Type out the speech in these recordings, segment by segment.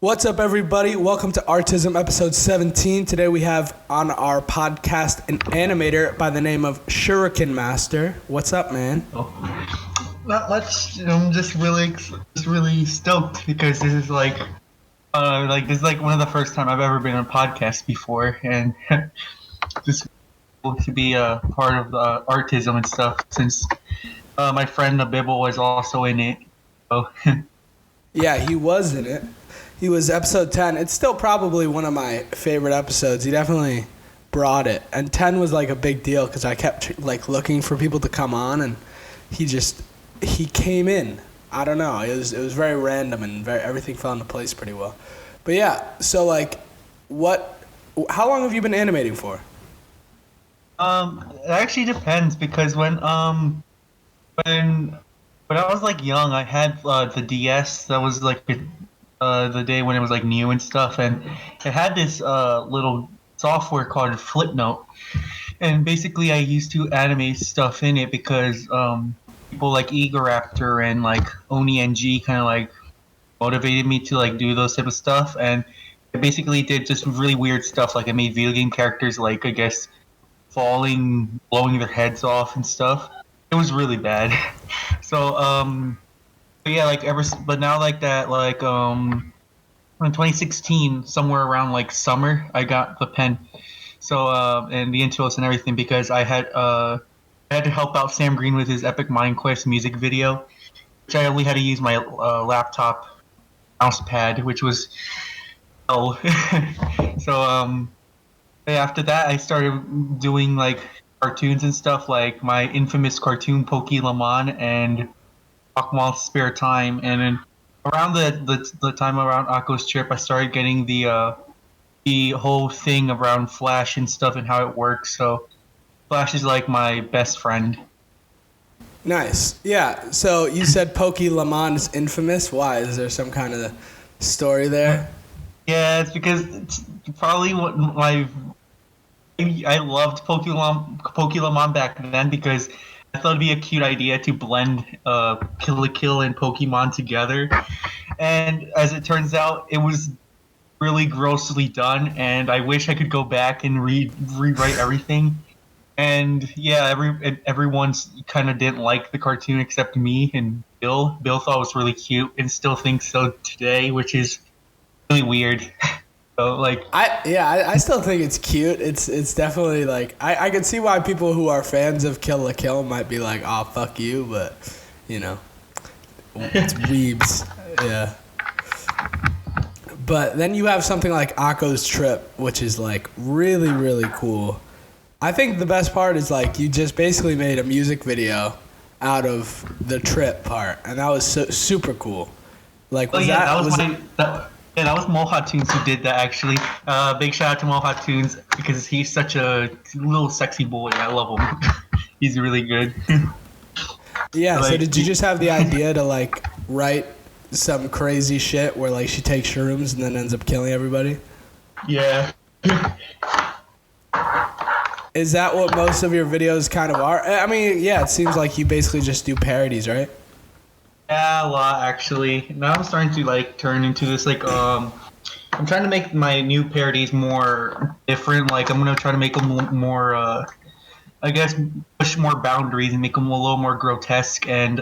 What's up, everybody? Welcome to ARTiZM episode 17. Today we have on our podcast an animator by the name of ShirukenMaster. What's up, man? Not much. I'm just really stoked because this is like one of the first time I've ever been on a podcast before, and just cool to be a part of the ARTiZM and stuff. Since my friend Abibble was also in it, so Yeah, he was in it. He was episode 10. It's still probably one of my favorite episodes. He definitely brought it. And 10 was like a big deal because I kept like looking for people to come on, and he came in. I don't know. It was very random, and everything fell into place pretty well. But yeah, so like how long have you been animating for? it actually depends because when I was like young, I had the DS. That was like the day when it was like new and stuff, and it had this little software called Flipnote, and basically I used to animate stuff in it because people like Egoraptor and like OniNG kind of like motivated me to like do those type of stuff, and I basically did just really weird stuff. Like I made video game characters like, I guess, falling, blowing their heads off and stuff. It was really bad. So but yeah, but now like that, like in 2016, somewhere around like summer, I got the pen. So and the intros and everything because I had to help out Sam Green with his Epic Mind Quest music video, which I only had to use my laptop mouse pad, which was hell. So after that, I started doing like cartoons and stuff, like my infamous cartoon Pokemon and Aquamal's Spare Time, and then around the time around Akko's trip, I started getting the whole thing around Flash and stuff and how it works. So Flash is like my best friend. Nice. Yeah, so you said Pokemon is infamous. Why? Is there some kind of story there? Yeah, it's because it's probably what I loved Pokemon back then because I thought it'd be a cute idea to blend Kill la Kill and Pokemon together, and as it turns out, it was really grossly done. And I wish I could go back and rewrite everything. And yeah, everyone kind of didn't like the cartoon except me and Bill. Bill thought it was really cute and still thinks so today, which is really weird. So like, I still think it's cute. It's definitely like I can see why people who are fans of Kill la Kill might be like, oh fuck you, but you know, it's weebs. Yeah. But then you have something like Akko's Trip, which is like really, really cool. I think the best part is like you just basically made a music video out of the trip part, and that was super cool. Like, that was Moha who did that actually. Big shout out to Moha because he's such a little sexy boy. I love him. He's really good. Yeah. Like, so did you just have the idea to like write some crazy shit where like she takes shrooms and then ends up killing everybody? Yeah. Is that what most of your videos kind of are? I mean, yeah, it seems like you basically just do parodies, right? Yeah, a lot actually. Now I'm starting to like turn into this like I'm trying to make my new parodies more different. Like I'm gonna try to make them more I guess push more boundaries and make them a little more grotesque and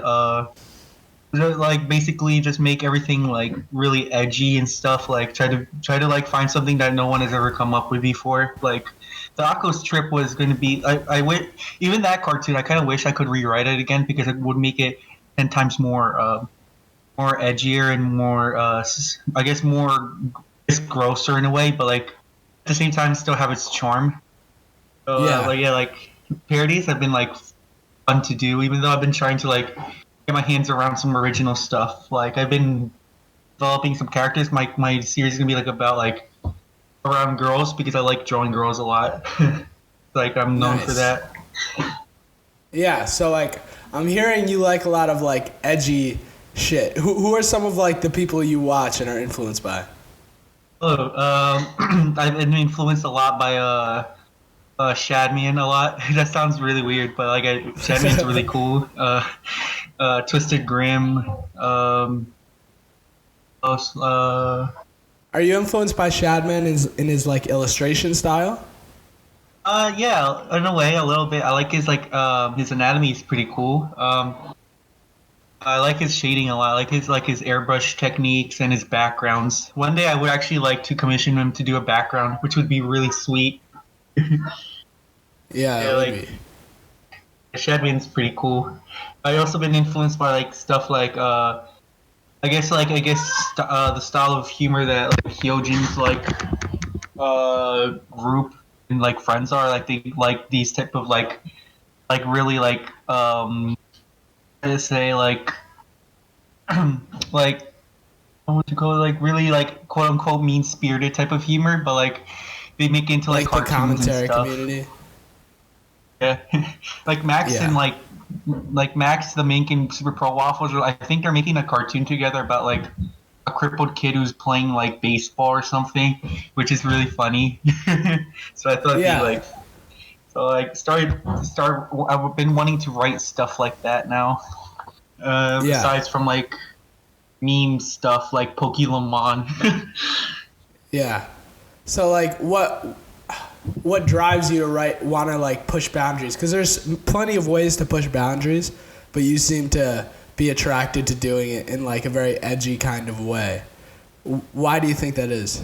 like basically just make everything like really edgy and stuff. Like try to like find something that no one has ever come up with before. Like the Akko's Trip was going to be even that cartoon. I kind of wish I could rewrite it again because it would make it 10 times more edgier and more I guess more grosser in a way, but like at the same time still have its charm. So like parodies have been like fun to do, even though I've been trying to like get my hands around some original stuff. Like I've been developing some characters. My series is gonna be like about like around girls because I like drawing girls a lot. Like I'm known for that. Yeah, so like I'm hearing you like a lot of like edgy shit. Who are some of like the people you watch and are influenced by? I've been influenced a lot by Shadman a lot. That sounds really weird, but like Shadman's really cool. Twisted Grimm. Are you influenced by Shadman in his like illustration style? Yeah, in a way, a little bit. I like his anatomy is pretty cool. I like his shading a lot. I like his airbrush techniques and his backgrounds. One day I would actually like to commission him to do a background, which would be really sweet. Yeah, Yeah, it would like be. Shadman's pretty cool. I also been influenced by like stuff like the style of humor that like Hyojin's like group and like friends are like they like these type of like really like how to say like like what you call it, like really like quote unquote mean spirited type of humor, but like they make it into like Like the cartoons and commentary stuff. community. Yeah, like Max and Yeah. like Max the Mink and Super Pro Waffles. I think they're making a cartoon together about like a crippled kid who's playing like baseball or something, which is really funny. So I thought it'd be Yeah. like so like start. I've been wanting to write stuff like that now. Yeah. Besides from like meme stuff like Pokemon. Yeah. So like what drives you to want to like push boundaries? Because there's plenty of ways to push boundaries, but you seem to be attracted to doing it in like a very edgy kind of way. Why do you think that is?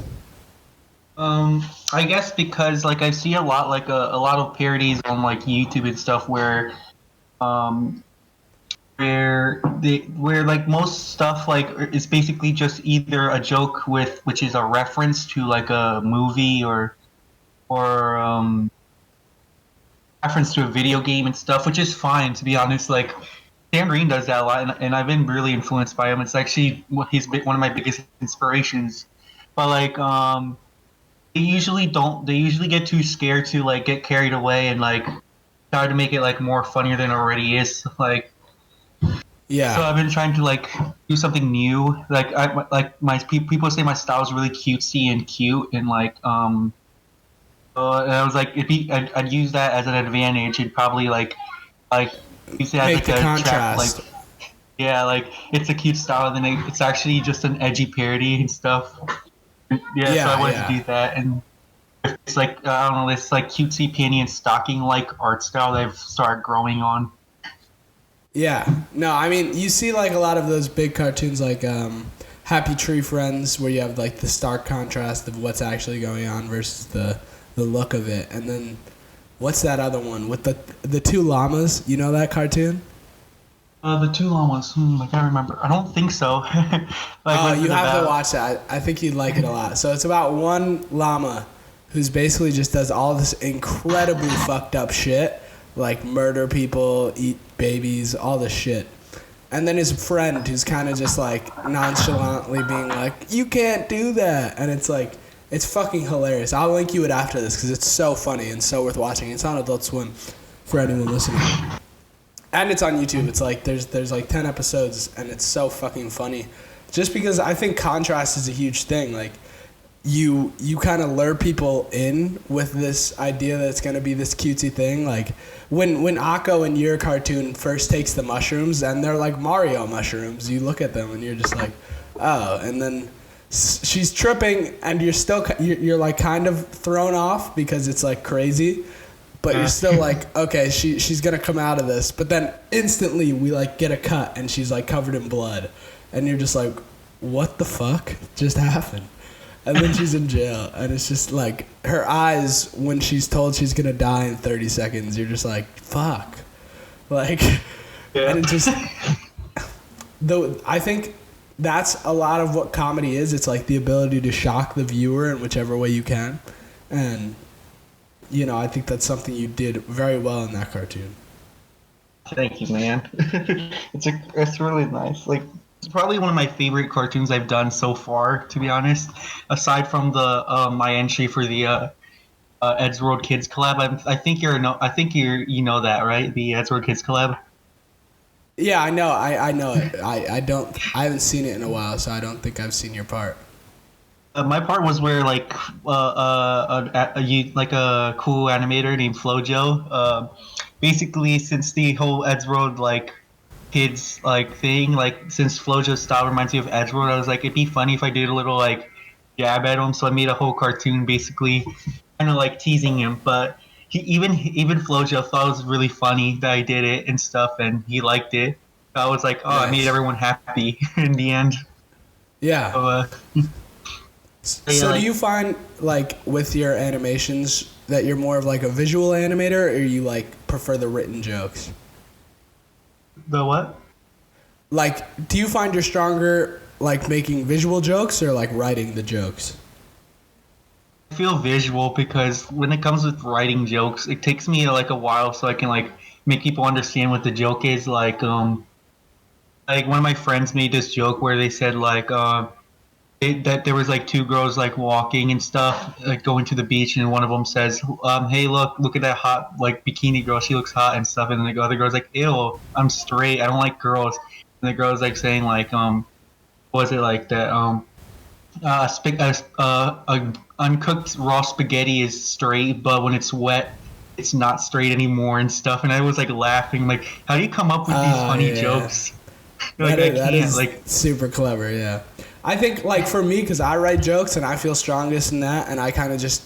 I guess because like I see a lot like a lot of parodies on like YouTube and stuff um where like most stuff like is basically just either a joke with which is a reference to like a movie or reference to a video game and stuff, which is fine to be honest. Like Dan Green does that a lot, and I've been really influenced by him. It's actually one of my biggest inspirations. But like they usually don't. They usually get too scared to like get carried away and like try to make it like more funnier than it already is. Like so, Yeah. I've been trying to like do something new. Like my people say my style is really cutesy and cute and like and I was like I'd use that as an advantage and probably like use it as Make like the a trap like contrast. yeah like it's a cute style and then it's actually just an edgy parody and stuff. Yeah, so I Yeah, wanted to yeah. do that and it's like I don't know this like cutesy panty and stocking like art style that I've started growing on. Yeah. No, I mean, you see like a lot of those big cartoons like Happy Tree Friends where you have like the stark contrast of what's actually going on versus the look of it. And then what's that other one with the two llamas? You know that cartoon? The two llamas. I can't remember. I don't think so. Like, Oh, what is you it have to about? watch that. I think you'd like it a lot. So it's about one llama who's basically just does all this incredibly fucked up shit, like murder people, eat babies, all this shit. And then his friend who's kind of just like nonchalantly being like, "You can't do that," and it's like, it's fucking hilarious. I'll link you it after this because it's so funny and so worth watching. It's on Adult Swim for anyone listening. And it's on YouTube. It's like there's like 10 episodes and it's so fucking funny. Just because I think contrast is a huge thing. Like you kind of lure people in with this idea that it's going to be this cutesy thing. Like when Akko in your cartoon first takes the mushrooms and they're like Mario mushrooms, you look at them and you're just like, "Oh." And then she's tripping and you're like kind of thrown off because it's like crazy. But you're still like, okay, she's gonna come out of this. But then instantly we like get a cut and she's like covered in blood, and you're just like, what the fuck just happened? And then she's in jail, and it's just like her eyes when she's told she's gonna die in 30 seconds. You're just like, fuck, like, Yeah. and it just though I think that's a lot of what comedy is. It's like the ability to shock the viewer in whichever way you can, and I think that's something you did very well in that cartoon. Thank you, man. It's really nice. Like it's probably one of my favorite cartoons I've done so far, to be honest. Aside from the my entry for the Ed's World Kids collab, I think you know that, right? The Ed's World Kids collab. Yeah, I know. I know it. I haven't seen it in a while, so I don't think I've seen your part. My part was where like like a cool animator named Flojo. Basically, since the whole Edgeworld like kids like thing, like since Flojo's style reminds me of Edgeworld, I was like, it'd be funny if I did a little like jab at him. So I made a whole cartoon basically, kind of like teasing him. But even Flojo thought it was really funny that I did it and stuff, and he liked it. I was like, oh, I made Nice. everyone happy in the end. Yeah. So, So do you find like with your animations that you're more of like a visual animator, or you like prefer the written jokes? the what? Like, do you find you're stronger like making visual jokes or like writing the jokes? I feel visual because when it comes with writing jokes, it takes me like a while so I can like make people understand what the joke is. Like one of my friends made this joke where they said like that there was like two girls like walking and stuff, like going to the beach, and one of them says, "Hey, look at that hot like bikini girl. She looks hot and stuff." And the other girl's like, "Ew, I'm straight. I don't like girls." And the girl's like saying like, was it like that? Uncooked raw spaghetti is straight, but when it's wet, it's not straight anymore and stuff. And I was like laughing, like, how do you come up with these Oh funny yeah. jokes? Like I That can't is like. super clever, yeah. I think like for me, because I write jokes and I feel strongest in that, and I kind of just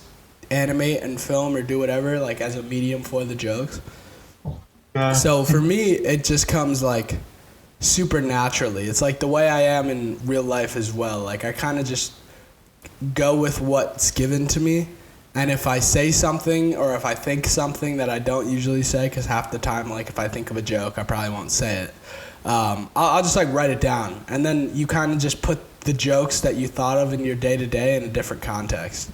animate and film or do whatever like as a medium for the jokes. Yeah. So for me, it just comes like super naturally. It's like the way I am in real life as well. Like I kind of just go with what's given to me. And if I say something or if I think something that I don't usually say, because half the time, like if I think of a joke, I probably won't say it. I'll just like write it down, and then you kind of just put the jokes that you thought of in your day to day in a different context.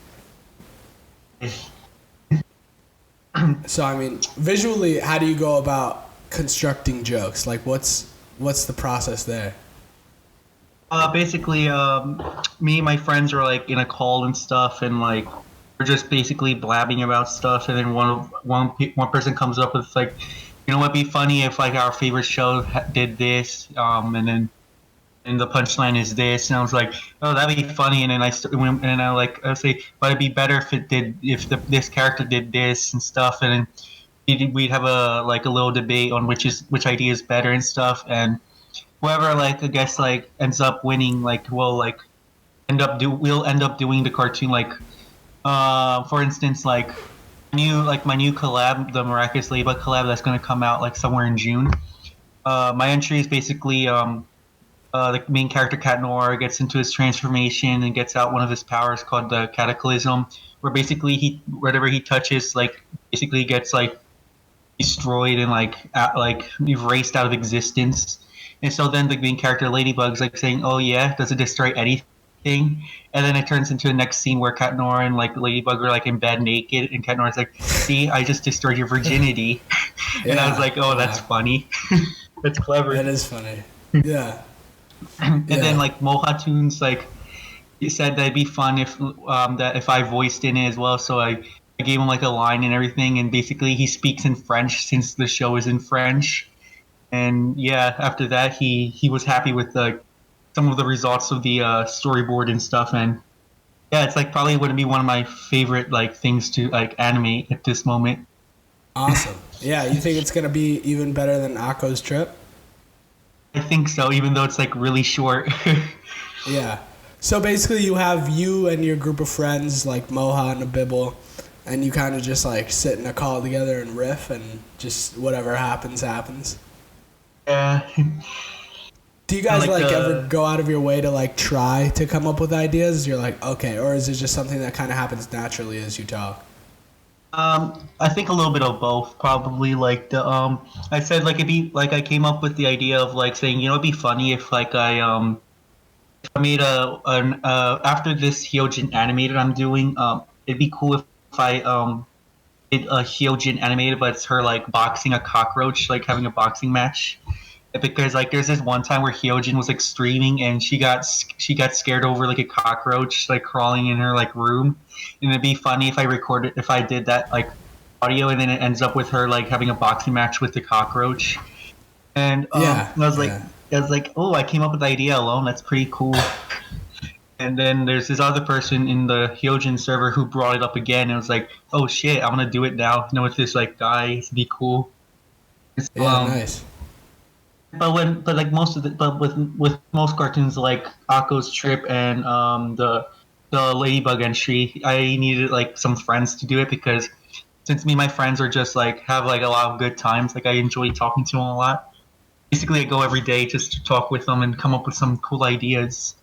So I mean, visually, how do you go about constructing jokes? Like, what's the process there? Basically, me and my friends are like in a call and stuff, and like we're just basically blabbing about stuff. And then one person comes up with like, you know, what'd be funny if like our favorite show did this, and the punchline is this, and I was like, oh, that'd be funny. And then I say, but it'd be better if it did if this character did this and stuff, and then we'd have a little debate on which idea is better and stuff, and whoever like I guess like ends up winning like will like we'll end up doing the cartoon like for instance like my new collab, the Miraculous Ladybug collab that's going to come out like somewhere in June. My entry is basically the main character Cat Noir gets into his transformation and gets out one of his powers called the Cataclysm, where basically he whatever he touches like basically gets like destroyed and like erased out of existence. And so then the main character Ladybug's like saying, "Oh yeah, does it destroy anything?" And then it turns into the next scene where Cat Noir and like Ladybug are like in bed naked, and Cat Noir's like, "See, I just destroyed your virginity." And I was Yeah, like, "Oh, that's yeah, funny. That's clever." that is funny. Yeah, And then yeah, like Mohatunes like he said that'd be fun if I voiced in it as well. So I gave him like a line and everything, and basically he speaks in French since the show is in French. And yeah, after that he was happy with some of the results of the storyboard and stuff. And yeah, it's like probably would be one of my favorite like things to like animate at this moment. awesome. Yeah, you think it's gonna be even better than Akko's trip? I think so, even though it's like really short. Yeah. So basically, you have you and your group of friends like Moha and Abibble, and you kind of just like sit in a call together and riff, and just whatever happens happens. Yeah. Do you And guys like like ever go out of your way to like try to come up with ideas? You're like, okay, or is it just something that kind of happens naturally as you talk? I think a little bit of both, probably. Like I said, like it'd be like I came up with the idea of like saying, you know, it'd be funny if like I made an after this Hyojin animated I'm doing, it'd be cool if I did a Hyojin animated, but it's her like boxing a cockroach, like having a boxing match. Because like there's this one time where Hyojin was like streaming and she got scared over like a cockroach like crawling in her like room, and it'd be funny if I did that like audio, and then it ends up with her like having a boxing match with the cockroach. And Yeah, yeah. I was like, oh, I came up with the idea alone. That's pretty cool. And then there's this other person in the Hyojin server who brought it up again, and it was like, oh shit, I'm gonna do it now. You know, with this like guy, it'd be cool. So, Yeah, nice. but like most of the but with most cartoons like Akko's Trip and the the Ladybug entry. I needed like some friends to do it because since me and my friends are just like have like a lot of good times, like I enjoy talking to them a lot. Basically, I go every day just to talk with them and come up with some cool ideas.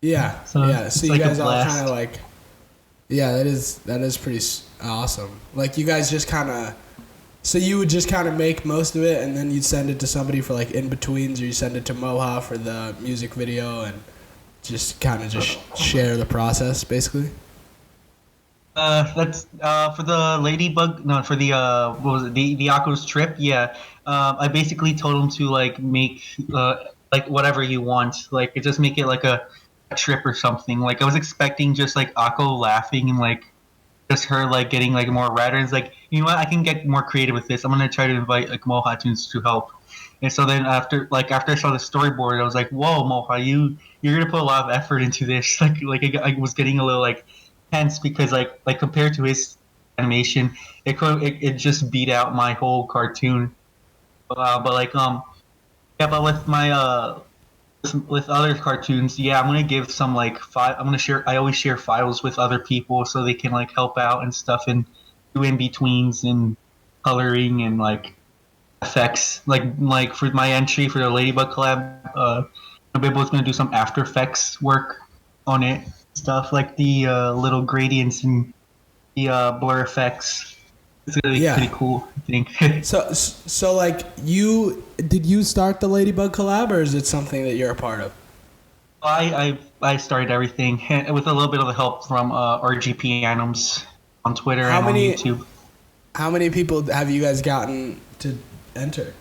Yeah, So yeah. So it's you like a guys all kind of blast. like, yeah, that is pretty awesome. Like you guys just kind of, so you would just kind of make most of it, and then you'd send it to somebody for like in betweens, or you send it to Moha for the music video, and just kind of just share the process, basically. That's for the ladybug. No, for the what was it? The Akko's trip. Yeah. I basically told him to like make like whatever you want. Like just make it like a trip or something. Like I was expecting just like Akko laughing and like just her like getting like more red. And it's like, you know what? I can get more creative with this. I'm gonna try to invite like Moha Tunes to help. And so then after I saw the storyboard, I was like, whoa, Moha, you're gonna put a lot of effort into this. I was getting a little like tense because like compared to his animation, it just beat out my whole cartoon. But like yeah, but with my with other cartoons, yeah, I'm gonna give some like file. I'm gonna share. I always share files with other people so they can like help out and stuff and do in betweens and coloring and like effects. Like for my entry for the Ladybug collab, Bibbo's gonna do some After Effects work on it, stuff like the little gradients and the blur effects. It's gonna be pretty Yeah. cool, I think. So like did you start the Ladybug collab, or is it something that you're a part of? I started everything with a little bit of the help from RGP Anims on Twitter How and on many YouTube. how many people have you guys gotten to enter?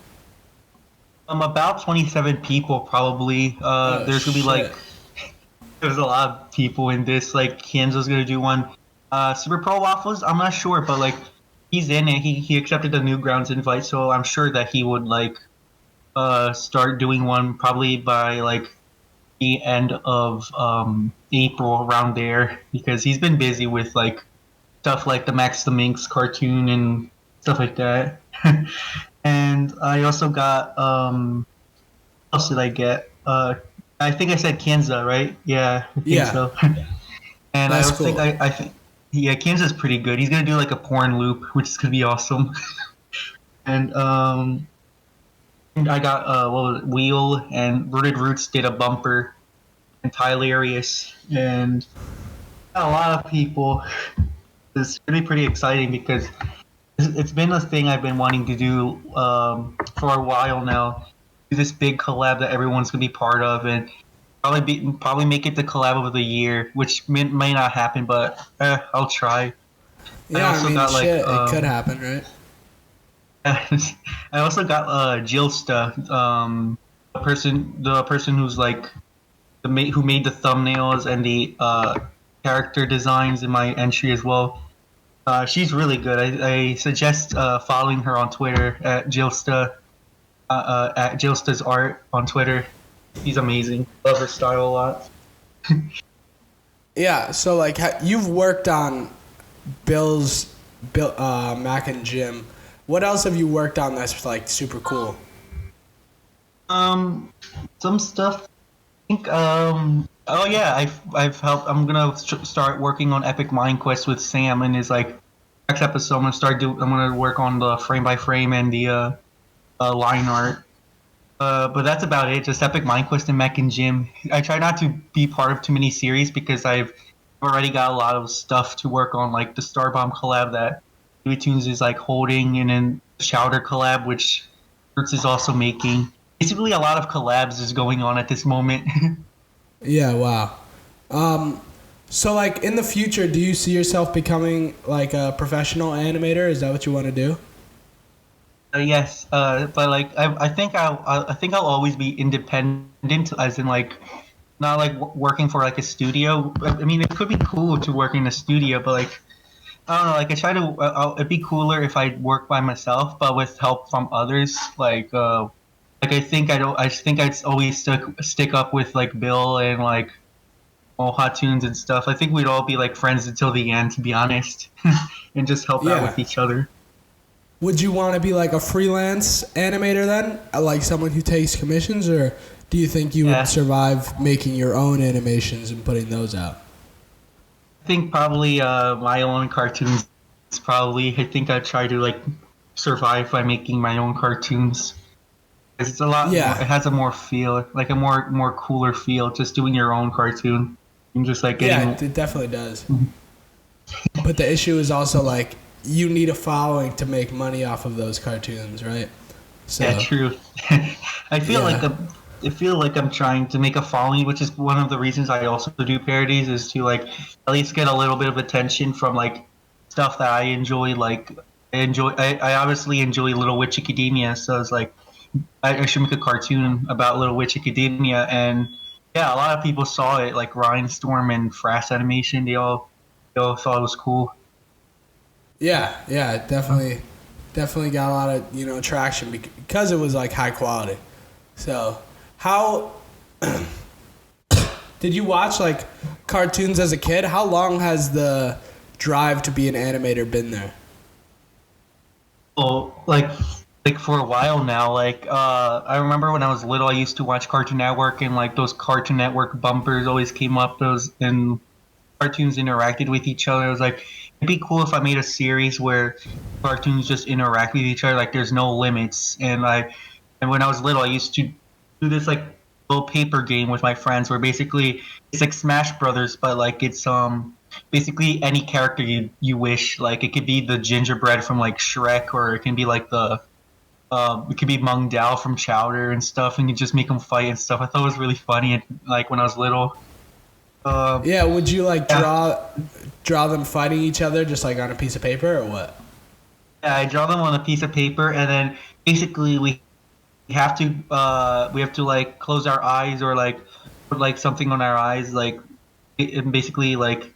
About 27 people probably. Oh There's gonna be like shit. there's a lot of people in this. Like Kenzo's gonna do one. Super Pro Waffles, I'm not sure, but like he's in it. He accepted the Newgrounds invite, so I'm sure that he would like start doing one probably by like the end of April around there because he's been busy with like stuff like the Max the Minx cartoon and stuff like that. And I also got what else did I get? I think I said Kenza, right? Yeah, I think Yeah, so. And I that's also think cool. I think yeah, Kenza's pretty good. He's gonna do like a porn loop, which is gonna be awesome. And I got what was it? Wheel and Rooted Roots did a bumper and Tylarius and a lot of people. It's really pretty exciting because it's been a thing I've been wanting to do for a while now. Do this big collab that everyone's gonna be part of, and probably make it the collab of the year, which may not happen, but I'll try. I Yeah, I also mean, got like shit, it could happen, right? I also got Jilsta, the person who's like who made the thumbnails and the character designs in my entry as well. She's really good. I suggest following her on Twitter at Jilsta's art on Twitter. She's amazing. Love her style a lot. Yeah, so like you've worked on Bill, Mac and Jim. What else have you worked on that's like super cool? Um, some stuff. I think. Oh yeah, I've helped. I'm gonna start working on Epic Mind Quest with Sam in his like next episode. I'm gonna work on the frame by frame and the line art. But that's about it. Just Epic Mind Quest and Mech and Jim. I try not to be part of too many series because I've already got a lot of stuff to work on, like the Starbomb collab that Tunes is like holding, and then the Chowder collab, which Hertz is also making. Basically, a lot of collabs is going on at this moment. Yeah, wow. Um, so like in the future, do you see yourself becoming like a professional animator? Is that what you want to do? Yes, but like I think I'll always be independent, as in like not like working for like a studio. I mean, it could be cool to work in a studio, but like I don't know. Like I try to. It'd be cooler if I work by myself, but with help from others. Like I think I don't. I think I'd always stick up with like Bill and like all Hot Tunes and stuff. I think we'd all be like friends until the end, to be honest, and just help out Yeah. with each other. Would you want to be like a freelance animator then? Like someone who takes commissions, or Do you think you Yeah. would survive making your own animations and putting those out? I think probably my own cartoons. Probably, I think I'd try to like survive by making my own cartoons. 'Cause it's a lot more. It Yeah. has a more feel, like a more cooler feel, just doing your own cartoon and just like Yeah, getting. it definitely does. But the issue is also like you need a following to make money off of those cartoons, right? So Yeah, true. I feel like yeah. I feel like I'm trying to make a following, which is one of the reasons I also do parodies, is to like at least get a little bit of attention from like stuff that I enjoy. Like I obviously enjoy Little Witch Academia, so it's like I should make a cartoon about Little Witch Academia, and yeah, a lot of people saw it, like Rhinestorm and Fast Animation. They all thought it was cool. Yeah, yeah, it definitely got a lot of, traction because it was like high quality. So, how did you watch like cartoons as a kid? How long has the drive to be an animator been there? Well, like for a while now. Like I remember when I was little, I used to watch Cartoon Network, and like those Cartoon Network bumpers always came up. Those and cartoons interacted with each other. It was like it'd be cool if I made a series where cartoons just interact with each other. Like there's no limits. And when I was little, I used to do this like little paper game with my friends, where basically it's like Smash Brothers, but like it's basically any character you wish. Like it could be the gingerbread from like Shrek, or it can be like the it could be Mung Dao from Chowder and stuff, and you just make them fight and stuff. I thought it was really funny, and, like when I was little. Yeah, would you like Yeah. draw them fighting each other just like on a piece of paper or what? Yeah, I draw them on a piece of paper, and then basically we have to like close our eyes, or like put like something on our eyes, like and basically like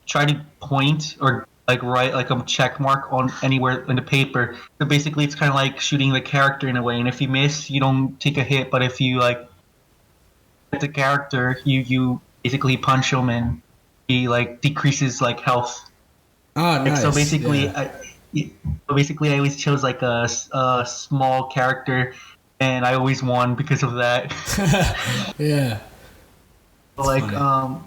try to point or like write like a check mark on anywhere in the paper. So basically, it's kind of like shooting the character in a way, and if you miss, you don't take a hit. But if you like hit the character, you basically punch him, and he like decreases like health. Oh, Like, so nice. basically, Yeah. I always chose like a small character, and I always won because of that. Yeah. like funny.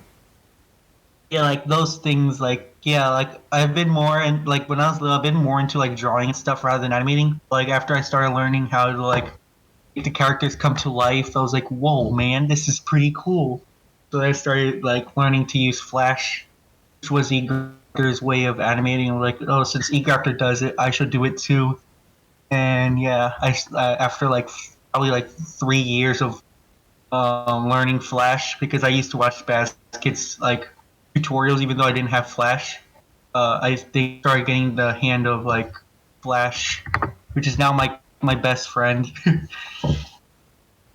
yeah, like those things, like yeah, like I've been more, and like when I was little, I've been more into like drawing and stuff rather than animating. Like after I started learning how to like make the characters come to life, I was like, whoa, man, this is pretty cool. So I started like learning to use Flash, which was Egarter's way of animating. I'm like, oh, since Egarter does it, I should do it too. And yeah, after like probably like 3 years of learning Flash, because I used to watch Spaz Kids like tutorials even though I didn't have Flash. They started getting the hand of like Flash, which is now my best friend.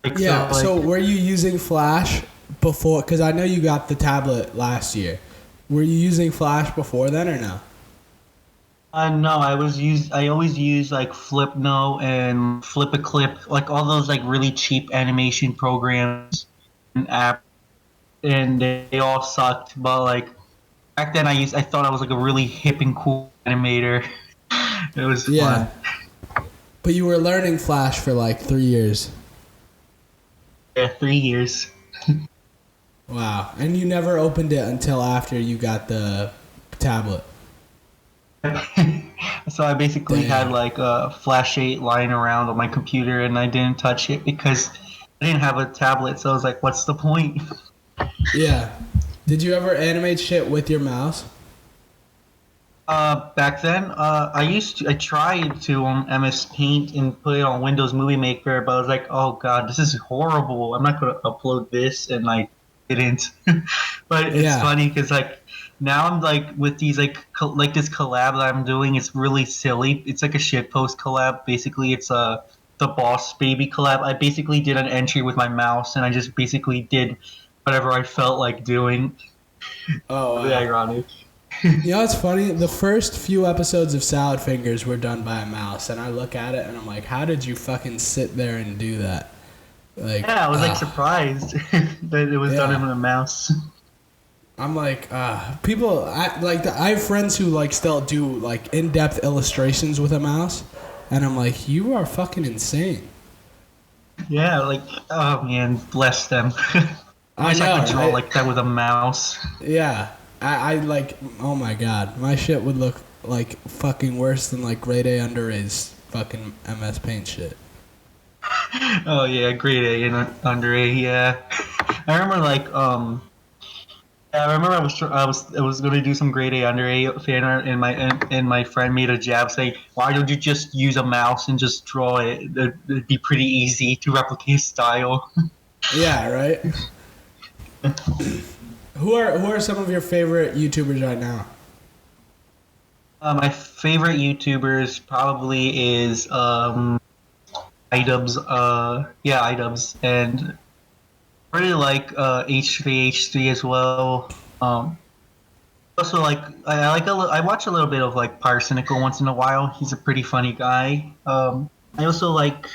like, Yeah. so, So like, were you using Flash before? Because I know you got the tablet last year. Were you using Flash before then or no? no, I always use like Flipno and Flip a Clip, like all those like really cheap animation programs and apps, and they all sucked. But like back then, I thought I was like a really hip and cool animator. It was Yeah. fun. But you were learning Flash for like 3 years. Yeah, 3 years. Wow. And you never opened it until after you got the tablet. So I basically Damn. had like a Flash 8 lying around on my computer, and I didn't touch it because I didn't have a tablet. So I was like, what's the point? Yeah. Did you ever animate shit with your mouse? Back then, I tried to on MS Paint and put it on Windows Movie Maker, but I was like, oh god, this is horrible. I'm not gonna upload this, and I didn't. But it's Yeah. funny because like now I'm like with these like like this collab that I'm doing. It's really silly. It's like a shitpost collab. Basically, it's the Boss Baby collab. I basically did an entry with my mouse, and I just basically did whatever I felt like doing. Oh, Really wow. ironic. You know what's funny? The first few episodes of Salad Fingers were done by a mouse, and I look at it and I'm like, how did you fucking sit there and do that? Like, Yeah, I was like surprised that it was done Yeah. on a mouse. I'm like, people, I have friends who like still do like in-depth illustrations with a mouse, and I'm like, you are fucking insane. Yeah, like, oh man, bless them. I Wish I know, could draw right? like that with a mouse. Yeah. I like, oh my god. My shit would look like fucking worse than like grade A under A's fucking MS Paint shit. Oh yeah, grade A and under A. Yeah, I remember like yeah, I remember I was gonna do some grade A under A fan art, and my friend made a jab saying, "Why don't you just use a mouse and just draw it? It'd be pretty easy to replicate style." Yeah, right? Who are some of your favorite YouTubers right now? My favorite YouTubers probably is iDubbbz. Yeah, iDubbbz, and I really like H3H3 as well. Also, like I watch a little bit of like Pyrocynical once in a while. He's a pretty funny guy. I also like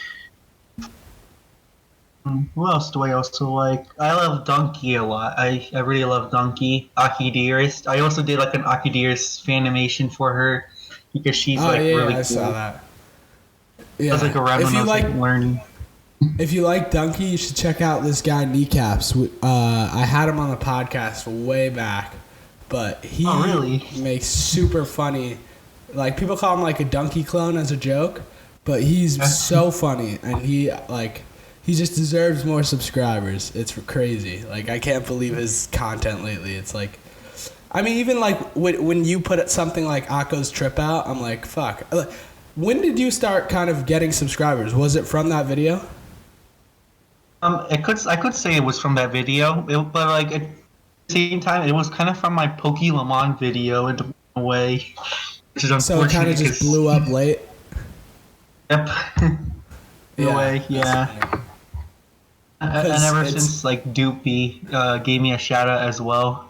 who else do I also like? I love Donkey a lot. I really love Donkey. Aki Dearest. I also did like an Aki Dearest fan animation for her because she's Oh like yeah, yeah, really I saw cool. that. I was like Yeah. around when I was like learning. If you like Donkey, you should check out this guy Kneecaps. I had him on the podcast way back, but he Oh really? makes super funny. Like people call him like a donkey clone as a joke, but he's so funny and he just deserves more subscribers. It's crazy. Like I can't believe his content lately. It's like, I mean, even like when you put something like Akko's Trip out, I'm like, fuck. When did you start kind of getting subscribers? Was it from that video? I could say it was from that video, but like at the same time, it was kind of from my Pokemon video in a way, which is So it kind unfortunate of just because blew up late. yep, in a way, That's yeah. funny. And 'Cause ever it's since like Doopy gave me a shout out as well,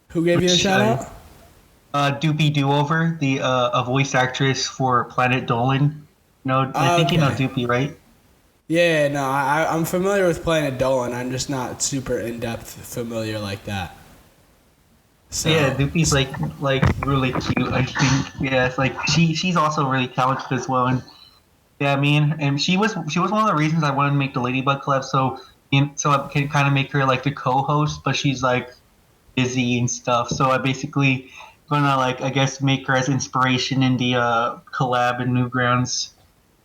who gave you a which shout out? Doopy Do Over, the a voice actress for Planet Dolan. No, I think you know Okay. Doopy, right? Yeah, no, I'm familiar with Planet Dolan. I'm just not super in depth familiar like that. Yeah, So, Doopy's like really cute. I think yeah, it's like she's also really talented as well. And yeah, I mean, and she was one of the reasons I wanted to make the Ladybug collab. So I can kind of make her like the co-host, but she's like busy and stuff. So I basically gonna like I guess make her as inspiration in the collab in Newgrounds.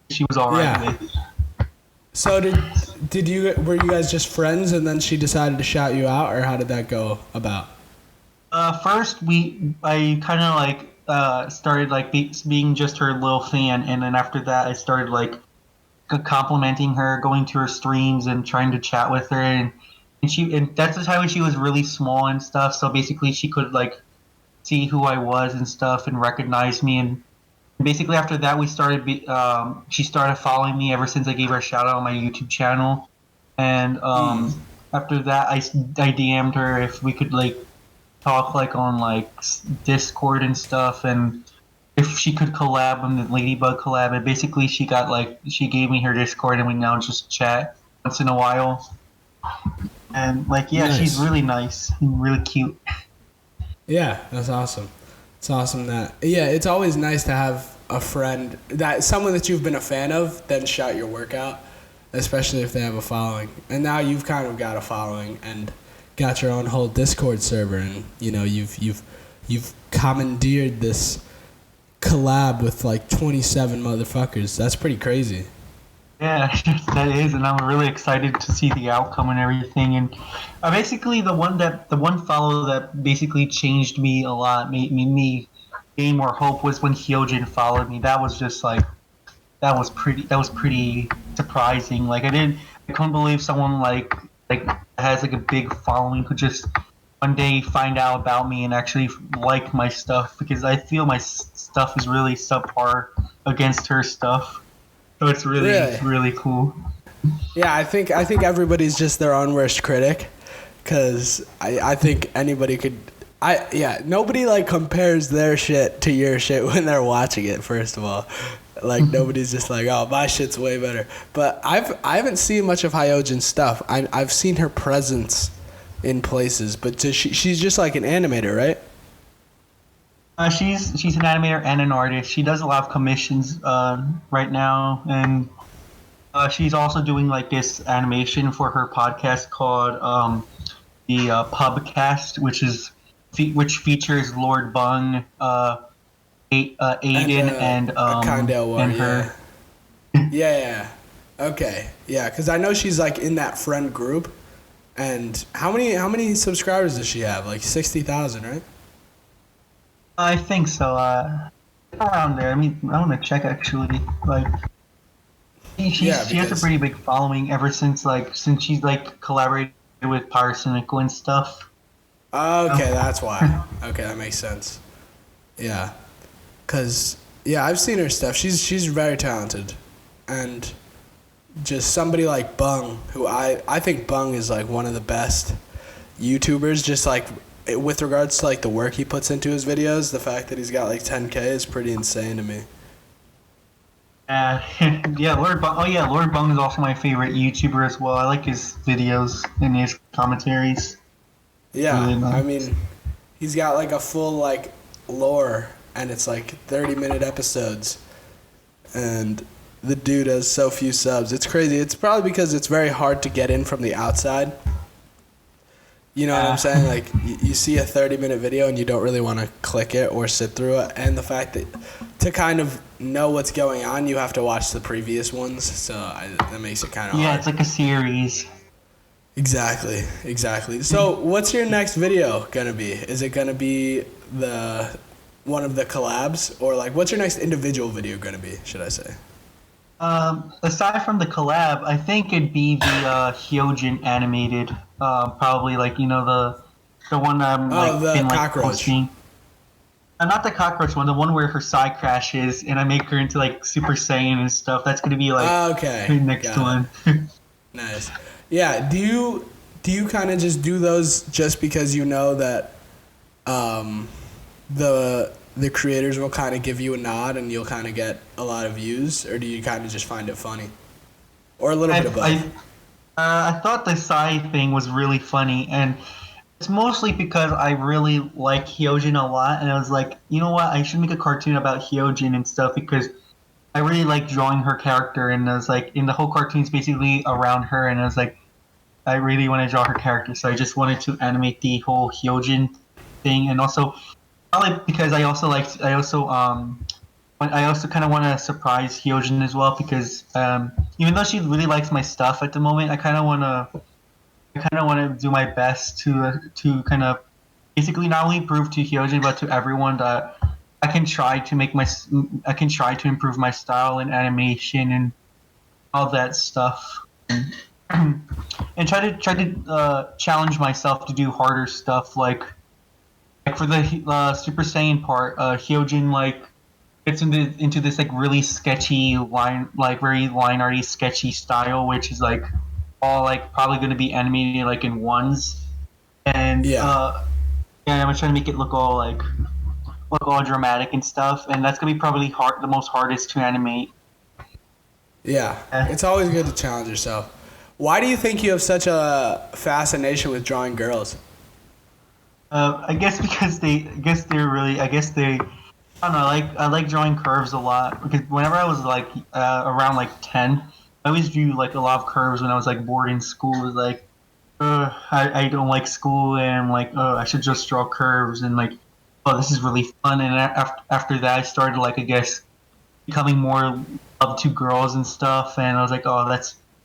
She was all right yeah. with. So did you were you guys just friends and then she decided to shout you out, or how did that go about? First, I kind of like started like being just her little fan, and then after that, I started like complimenting her, going to her streams, and trying to chat with her, and that's the time when she was really small and stuff. So basically, she could like see who I was and stuff, and recognize me, and basically after that, she started following me ever since I gave her a shout out on my YouTube channel, and after that, I DM'd her if we could like talk like on like Discord and stuff, and if she could collab on the Ladybug collab. And basically, she gave me her Discord, and we now just chat once in a while. And like, yeah, she's Nice. really nice and really cute. Yeah, that's awesome. It's awesome that yeah, it's always nice to have a friend that someone that you've been a fan of then shout your work out, especially if they have a following. And now you've kind of got a following and got your own whole Discord server, and you know you've commandeered this collab with like 27 motherfuckers. That's pretty crazy. Yeah, that is, and I'm really excited to see the outcome and everything. And basically, the one follow that basically changed me a lot, made me gain more hope was when Hyojin followed me. That was just like that was pretty surprising. Like I couldn't believe someone like has like a big following could just one day find out about me and actually like my stuff, because I feel my stuff is really subpar against her stuff. So it's really Really? really cool. Yeah, I think everybody's just their own worst critic, because I think anybody could. Nobody like compares their shit to your shit when they're watching it. First of all, like nobody's just like, oh, my shit's way better. But I haven't seen much of Hyojin's stuff. I've seen her presence in places, but she's just like an animator, right? She's an animator and an artist. She does a lot of commissions right now, and She's also doing like this animation for her podcast called the Pubcast, which features Lord Bung, And Aiden, a Kindale War, and yeah. her. Yeah. Okay. Yeah, because I know she's like in that friend group. And how many subscribers does she have? Like 60,000, right? I think so. Around there. I mean, I want to check actually. Like, Yeah, she has a because pretty big following ever since she's like collaborated with Pyrocynical and stuff. okay, Oh. that's why. Okay, that makes sense. Yeah, cause yeah, I've seen her stuff. She's very talented, and just somebody like Bung, who I think Bung is like one of the best YouTubers. Just like with regards to like the work he puts into his videos, the fact that he's got like 10K is pretty insane to me. Yeah, Lord Bung. Oh yeah, Lord Bung is also my favorite YouTuber as well. I like his videos and his commentaries. Yeah, Really I nice. mean, he's got like a full like lore, and it's like 30-minute episodes, and the dude has so few subs. It's crazy. It's probably because it's very hard to get in from the outside. You know what I'm saying? Like you see a 30-minute video and you don't really want to click it or sit through it, and the fact that to kind of know what's going on, you have to watch the previous ones. So that makes it kind of Yeah, hard. it's like a series. Exactly. So, what's your next video gonna be? Is it gonna be the one of the collabs, or like what's your next individual video gonna be? Should I say? Aside from the collab, I think it'd be the Hyojin animated. Probably like the one I'm Oh, like the been like cockroach. posting. Not the cockroach one, the one where her side crashes and I make her into like Super Saiyan and stuff. That's gonna be like Okay, the next got it. one. Nice. Yeah. Do you kind of just do those just because you know that um, the creators will kind of give you a nod and you'll kind of get a lot of views, or do you kind of just find it funny, or a little bit I of both? I I thought the side thing was really funny, and it's mostly because I really like Hyojin a lot, and I was like, you know what, I should make a cartoon about Hyojin and stuff because I really like drawing her character, and I was like, in the whole cartoon's basically around her, and I was like, I really want to draw her character, so I just wanted to animate the whole Hyojin thing, and also probably because I also kind of want to surprise Hyojin as well because even though she really likes my stuff at the moment, I kind of want to do my best to kind of basically not only prove to Hyojin but to everyone that I can try to improve my style and animation and all that stuff, and try to challenge myself to do harder stuff like for the Super Saiyan part, Hyojin like gets into this like really sketchy line, like very line arty sketchy style, which is like all like probably going to be animated like in ones, and Yeah. yeah, I'm trying to make it look all dramatic and stuff, and that's gonna be probably the most hardest to animate. Yeah, Uh, it's always good to challenge yourself. Why do you think you have such a fascination with drawing girls? I guess because I don't know. I like drawing curves a lot because whenever I was like around like 10, I always drew like a lot of curves when I was like bored in school. It was like, I don't like school and I'm like, I should just draw curves and like, oh, this is really fun. And after that, I started like I guess becoming more love to girls and stuff. And I was like, oh,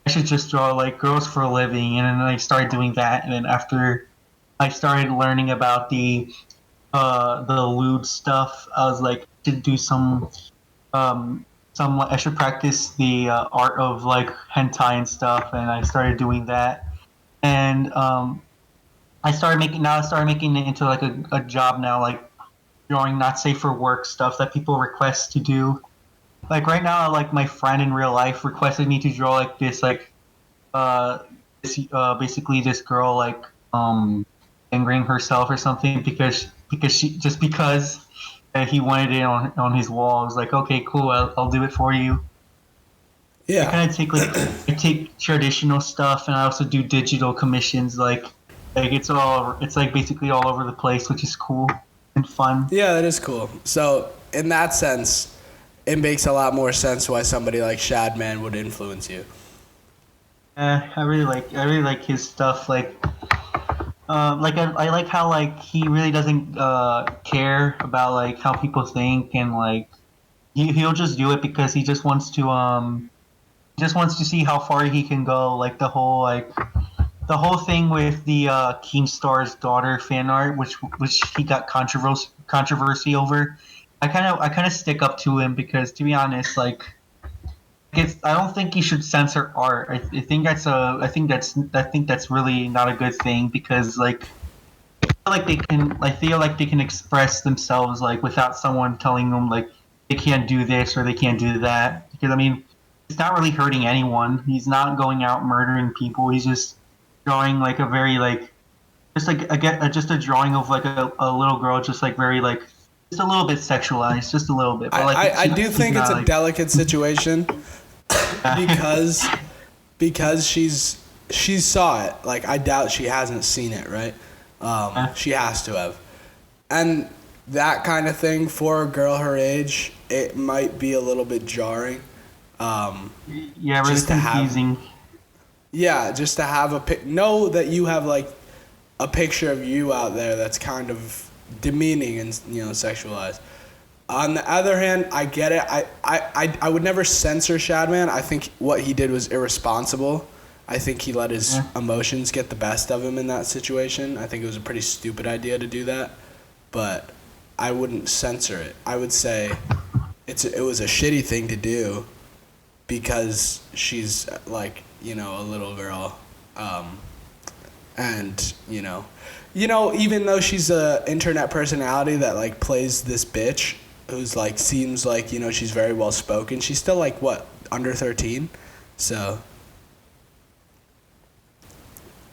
I should just draw like girls for a living. And then I started doing that. And then after I started learning about the lewd stuff. I was like to do some I should practice the art of like hentai and stuff, and I started doing that. And I started making it into like a job now, like drawing not safe for work stuff that people request to do. Like right now, like my friend in real life requested me to draw like uh basically this girl like angering herself or something because he wanted it on his wall. I was like, okay, cool, I'll do it for you. I Yeah, kind of I take traditional stuff and I also do digital commissions. Like it's like basically all over the place, which is cool and fun. yeah, that is cool. So, in that sense, it makes a lot more sense why somebody like Shadman would influence you. I really like his stuff. I like how like he really doesn't care about like how people think, and like he'll just do it because he just wants to see how far he can go. Like the whole thing with the Keemstar's daughter fan art, which he got controversy over. I kind of stick up to him because, to be honest, like I don't think he should censor art. I think that's really not a good thing because like I feel like they can express themselves like without someone telling them like they can't do this or they can't do that. Because I mean, it's not really hurting anyone. He's not going out murdering people. He's just drawing like a very like just a drawing of like a little girl just like very like just a little bit sexualized, just a little bit. But like I do think it's a like, delicate situation because she saw it. Like I doubt she hasn't seen it, right? She has to have. And that kind of thing for a girl her age, it might be a little bit jarring. Yeah, really confusing. Just to have know that you have like a picture of you out there that's kind of demeaning and sexualized. On the other hand, I get it. I would never censor Shadman. I think what he did was irresponsible. I think he let his emotions get the best of him in that situation. I think it was a pretty stupid idea to do that, but I wouldn't censor it. I would say it was a shitty thing to do because she's like, a little girl. And, even though she's a internet personality that like plays this bitch who's like seems like, she's very well spoken, she's still like what, under 13? So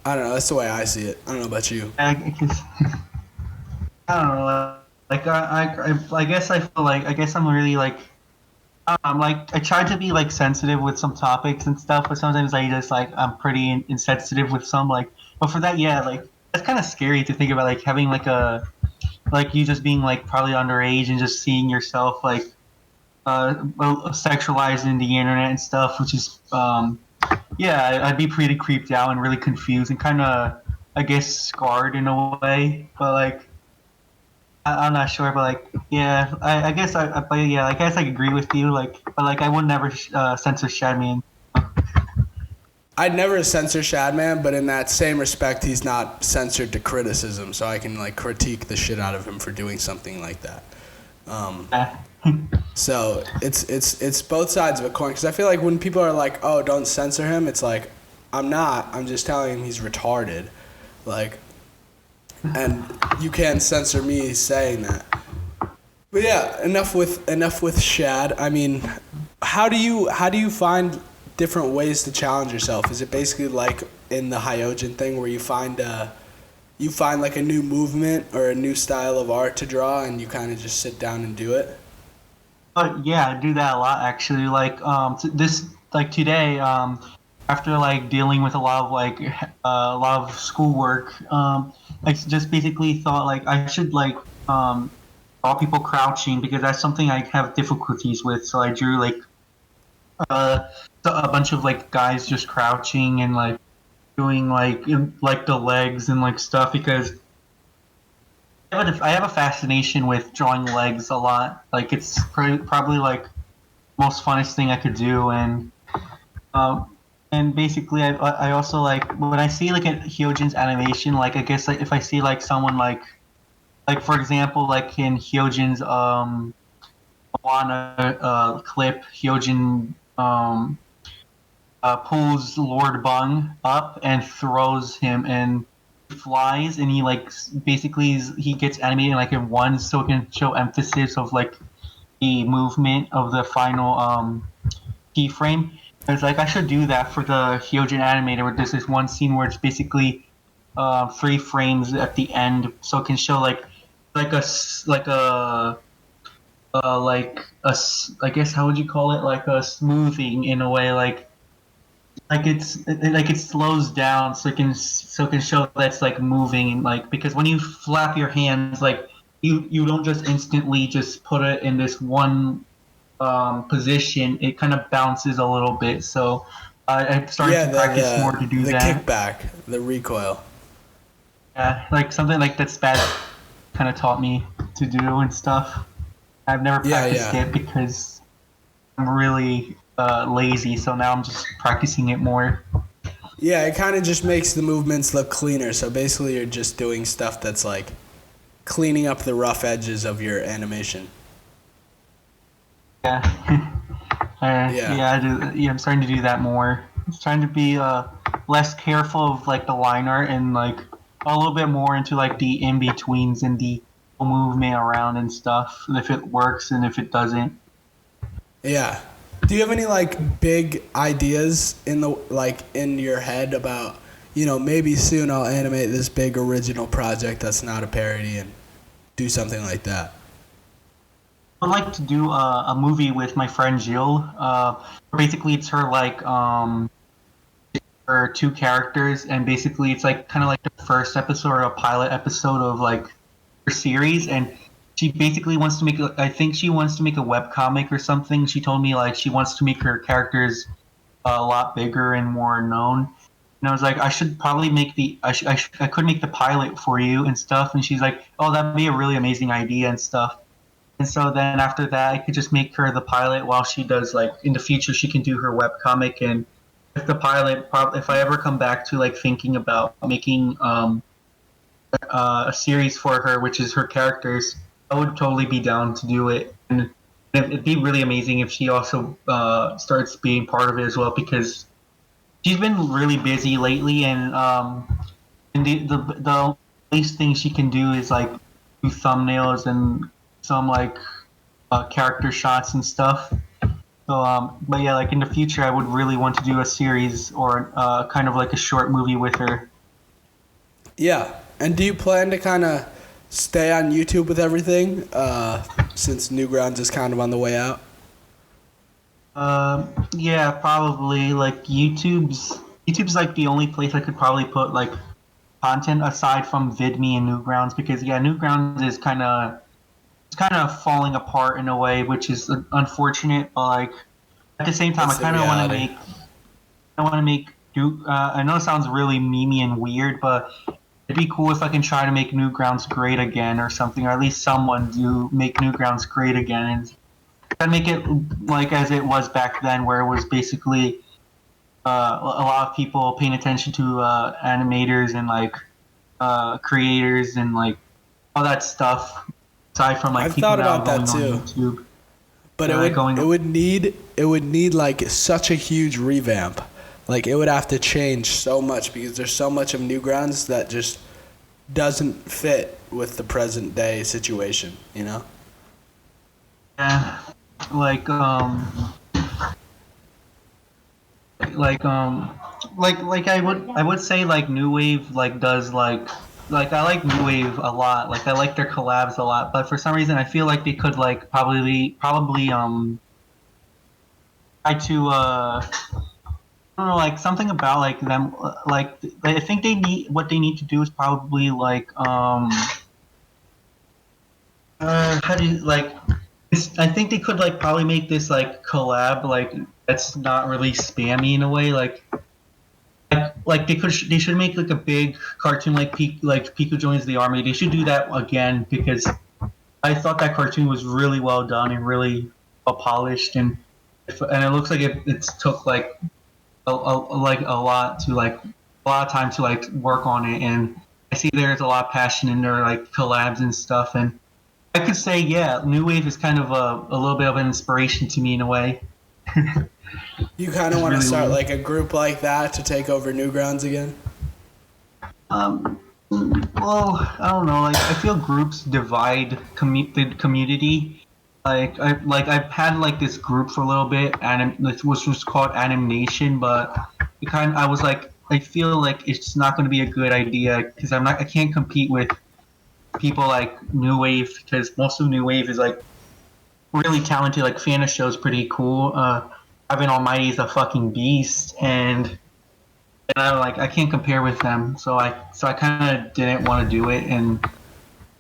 I don't know. That's the way I see it. I don't know about you. I don't know. Like I guess I feel like I guess I'm really like I try to be like sensitive with some topics and stuff, but sometimes I just like I'm pretty insensitive with some like. But for that, yeah, like that's kind of scary to think about like having like you just being like probably underage and just seeing yourself like sexualized in the internet and stuff, which is yeah, I'd be pretty creeped out and really confused and kind of, I guess, scarred in a way. But like, I'm not sure. But like, yeah, I guess but yeah, I guess I agree with you. Like, but like, I would never censor Shadman. I'd never censor Shadman, but in that same respect, he's not censored to criticism, so I can like critique the shit out of him for doing something like that. So it's both sides of a coin, because I feel like when people are like, oh, don't censor him, it's like, I'm just telling him he's retarded, like, and you can't censor me saying that. But yeah, enough with Shad. I mean, how do you find different ways to challenge yourself? Is it basically like in the Hyojin thing where you find like a new movement or a new style of art to draw and you kind of just sit down and do it? Yeah, I do that a lot actually. Like today, after like dealing with a lot of schoolwork, I just basically thought like I should like draw people crouching because that's something I have difficulties with. So I drew like a bunch of like guys just crouching and like doing like the legs and like stuff because I have a fascination with drawing legs a lot. Like it's probably like most funnest thing I could do, and basically I also like when I see like a Hyojin's animation, like I guess like if I see like someone like for example like in Hyojin's Moana clip, Hyojin pulls Lord Bung up and throws him and flies, and he like basically he gets animated like in one, so it can show emphasis of like the movement of the final keyframe. It's like I should do that for the Hyojin animator where there's this one scene where it's basically 3 frames at the end, so it can show like a I guess how would you call it, like a smoothing in a way, like it slows down so it can show that's like moving, and like because when you flap your hands like you don't just instantly just put it in this one position, it kind of bounces a little bit. So I started Yeah, to practice more to do the that. kickback, the recoil. Yeah, like something like that Spaz kind of taught me to do and stuff. I've never Yeah, practiced yeah. it because I'm really lazy, so now I'm just practicing it more. Yeah, it kind of just makes the movements look cleaner. So basically, you're just doing stuff that's like cleaning up the rough edges of your animation. Yeah, Yeah. yeah, I do. Yeah, I'm starting to do that more. I'm trying to be less careful of like the line art and like a little bit more into like the in betweens and the movement around and stuff. And if it works and if it doesn't. Yeah. Do you have any like big ideas in the like in your head about, maybe soon I'll animate this big original project that's not a parody and do something like that? I'd like to do a movie with my friend Jill. Basically, it's her like her two characters, and basically it's like kind of like the first episode or a pilot episode of like her series, and she basically wants to make. I think she wants to make a web comic or something. She told me like she wants to make her characters a lot bigger and more known. And I was like, I should probably make I could make the pilot for you and stuff. And she's like, oh, that'd be a really amazing idea and stuff. And so then after that, I could just make her the pilot while she does like in the future she can do her web comic. And if the pilot, if I ever come back to like thinking about making a series for her, which is her characters, I would totally be down to do it. And it'd be really amazing if she also starts being part of it as well because she's been really busy lately, and the least thing she can do is like do thumbnails and some like character shots and stuff. So, but yeah, like in the future, I would really want to do a series or kind of like a short movie with her. Yeah. And do you plan to kind of stay on YouTube with everything since Newgrounds is kind of on the way out? Yeah, probably like YouTube's like the only place I could probably put like content aside from VidMe and Newgrounds because yeah, Newgrounds is kind of falling apart in a way, which is unfortunate. But like at the same time, It's I the kind of want to reality. make I know it sounds really memey and weird, but it'd be cool if I can try to make Newgrounds great again or something, or at least someone do make Newgrounds great again and make it like as it was back then, where it was basically a lot of people paying attention to animators and like creators and like all that stuff. Aside from like I've people thought now about that going on too. YouTube, But they're like going. it would need like such a huge revamp. Like it would have to change so much because there's so much of Newgrounds that just doesn't fit with the present day situation, you know? Yeah, like like I would say like New Wave like does like I like New Wave a lot. Like I like their collabs a lot, but for some reason I feel like they could like probably try to I don't know like something about like them like I think they need what they need to do is probably like how do you like I think they could like probably make this like collab like that's not really spammy in a way like they should make like a big cartoon like Piku joins the army. They should do that again because I thought that cartoon was really well done and really well polished and it looks like it took like like a lot of time to like work on it and I see there's a lot of passion in their like collabs and stuff and I could say yeah New Wave is kind of a little bit of an inspiration to me in a way. You kind of It's want to really start weird. like a group like that to take over Newgrounds again? Um, well, I don't know. Like, I feel groups divide the community. I've had like this group for a little bit, and which was called Animation, but I was like, I feel like it's not going to be a good idea because I can't compete with people like New Wave because most of New Wave is like really talented. Like, Fana Show's pretty cool. Ivan Almighty is a fucking beast, and I can't compare with them, so I kind of didn't want to do it, and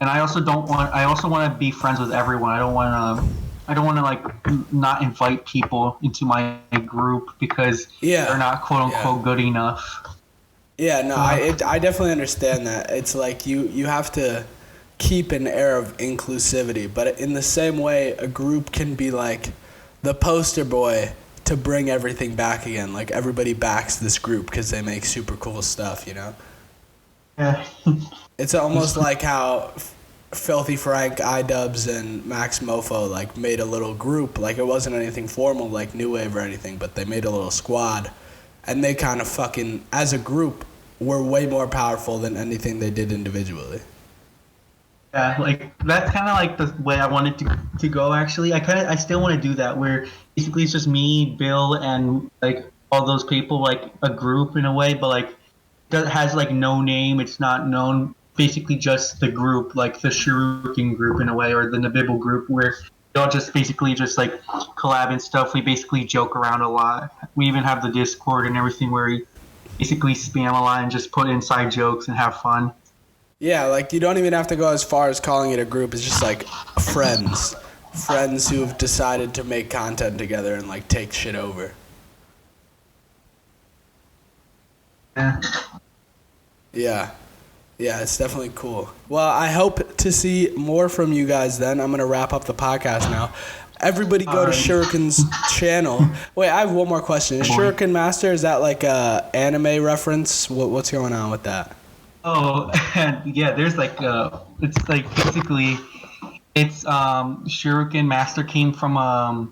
I also don't want I also want to be friends with everyone. I don't want to I don't want to like not invite people into my group because they're not quote unquote good enough. Yeah, no, I definitely understand that. It's like you have to keep an air of inclusivity, but in the same way, a group can be like the poster boy to bring everything back again. Like everybody backs this group because they make super cool stuff, you know? Yeah. It's almost like how Filthy Frank, iDubbbz, and Max Mofo like made a little group. Like it wasn't anything formal like New Wave or anything, but they made a little squad. And they kind of fucking, as a group, were way more powerful than anything they did individually. Yeah, like that's kind of like the way I wanted to go. Actually, I still want to do that. Where basically it's just me, Bill, and like all those people, like a group in a way, but like that has like no name. It's not known. Basically, just the group, like the Shiruken group in a way, or the Nabibble group, where they all just basically just like collab and stuff. We basically joke around a lot. We even have the Discord and everything where we basically spam a lot and just put inside jokes and have fun. Yeah, like you don't even have to go as far as calling it a group. It's just like friends who have decided to make content together and like take shit over. Yeah. Yeah, it's definitely cool. Well, I hope to see more from you guys then. I'm going to wrap up the podcast now. Everybody go to Shiruken's channel. Wait, I have one more question. Is ShirukenMaster, is that like a anime reference? What's going on with that? Oh, yeah, there's like it's like basically it's ShirukenMaster came from a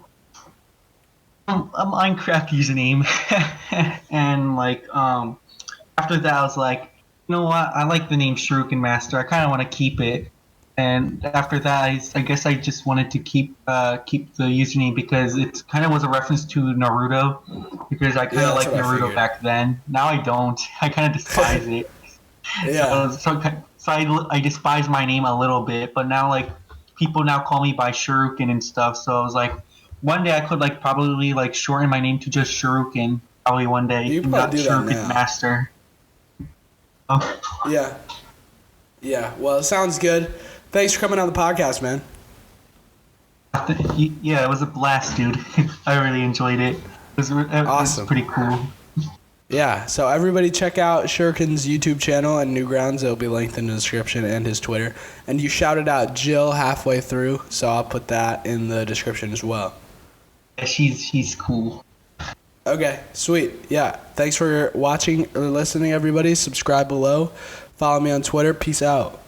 Minecraft username and like after that I was like, you know what, I like the name ShirukenMaster. I kind of want to keep it. And after that, I guess I just wanted to keep the username because it kind of was a reference to Naruto because I kind of liked Naruto back then. Now I don't. I kind of despise it. Yeah. So I despise my name a little bit, but now like people now call me by Shiruken and stuff. So I was like, one day I could like probably like shorten my name to just Shiruken. Probably one day, you not do ShirukenMaster. Oh. Yeah. Yeah. Well, it sounds good. Thanks for coming on the podcast, man. Yeah, it was a blast, dude. I really enjoyed it. It was awesome. It was pretty cool. Yeah, so everybody check out Shiruken's YouTube channel and Newgrounds. It'll be linked in the description and his Twitter. And you shouted out Jill halfway through, so I'll put that in the description as well. Yeah, she's cool. Okay, sweet. Yeah, thanks for watching or listening, everybody. Subscribe below. Follow me on Twitter. Peace out.